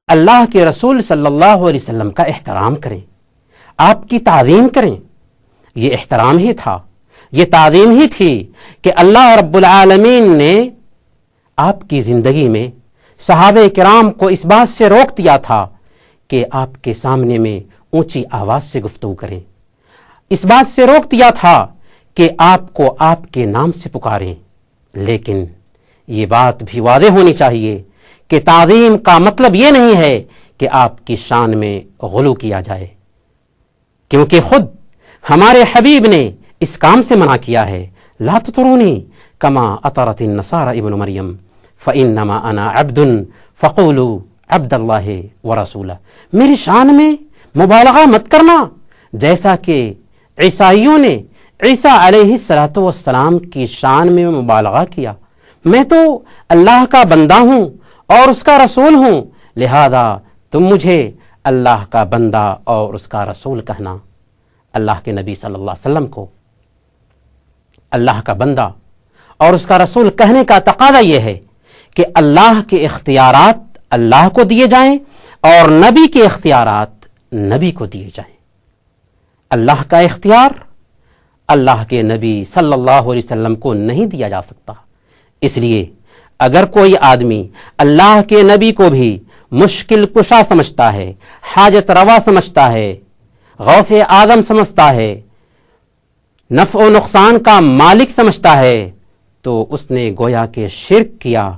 اللہ کے رسول صلی اللہ علیہ وسلم کا احترام کریں، آپ کی تعظیم کریں۔ یہ احترام ہی تھا، یہ تعظیم ہی تھی کہ اللہ رب العالمین نے آپ کی زندگی میں صحابہ کرام کو اس بات سے روک دیا تھا کہ آپ کے سامنے میں اونچی آواز سے گفتگو کریں، اس بات سے روک دیا تھا کہ آپ کو آپ کے نام سے پکاریں۔ لیکن یہ بات بھی واضح ہونی چاہیے کہ تعظیم کا مطلب یہ نہیں ہے کہ آپ کی شان میں غلو کیا جائے، کیونکہ خود ہمارے حبیب نے اس کام سے منع کیا ہے۔ لا تطرونی کما اطرت النصارى ابن مریم فانما انا عبد فقولوا عبد اللہ ورسولہ۔ میری شان میں مبالغہ مت کرنا، جیسا کہ عیسائیوں نے عیسیٰ علیہ السلام کی شان میں مبالغہ کیا۔ میں تو اللہ کا بندہ ہوں اور اس کا رسول ہوں، لہذا تم مجھے اللہ کا بندہ اور اس کا رسول کہنا۔ اللہ کے نبی صلی اللہ علیہ وسلم کو اللہ کا بندہ اور اس کا رسول کہنے کا تقاضا یہ ہے کہ اللہ کے اختیارات اللہ کو دیے جائیں اور نبی کے اختیارات نبی کو دیے جائیں۔ اللہ کا اختیار اللہ کے نبی صلی اللہ علیہ وسلم کو نہیں دیا جا سکتا۔ اس لیے اگر کوئی آدمی اللہ کے نبی کو بھی مشکل کشا سمجھتا ہے، حاجت روا سمجھتا ہے، غوث اعظم سمجھتا ہے، نفع و نقصان کا مالک سمجھتا ہے، تو اس نے گویا کہ شرک کیا۔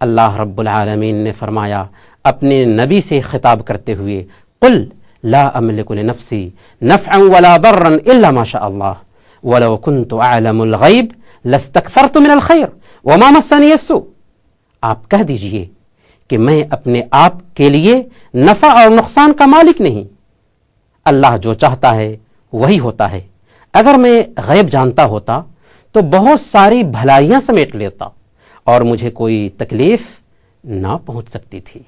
اللہ رب العالمین نے فرمایا اپنے نبی سے خطاب کرتے ہوئے، قل لا املک لنفسی نفعا ولا ضرا الا ما شاء اللہ ولو كنت اعلم الغیب لاستکثرت من الخیر وما مسنی السوء۔ آپ کہہ دیجئے کہ میں اپنے آپ کے لیے نفع اور نقصان کا مالک نہیں، اللہ جو چاہتا ہے وہی ہوتا ہے۔ اگر میں غیب جانتا ہوتا تو بہت ساری بھلائیاں سمیٹ لیتا اور مجھے کوئی تکلیف نہ پہنچ سکتی تھی۔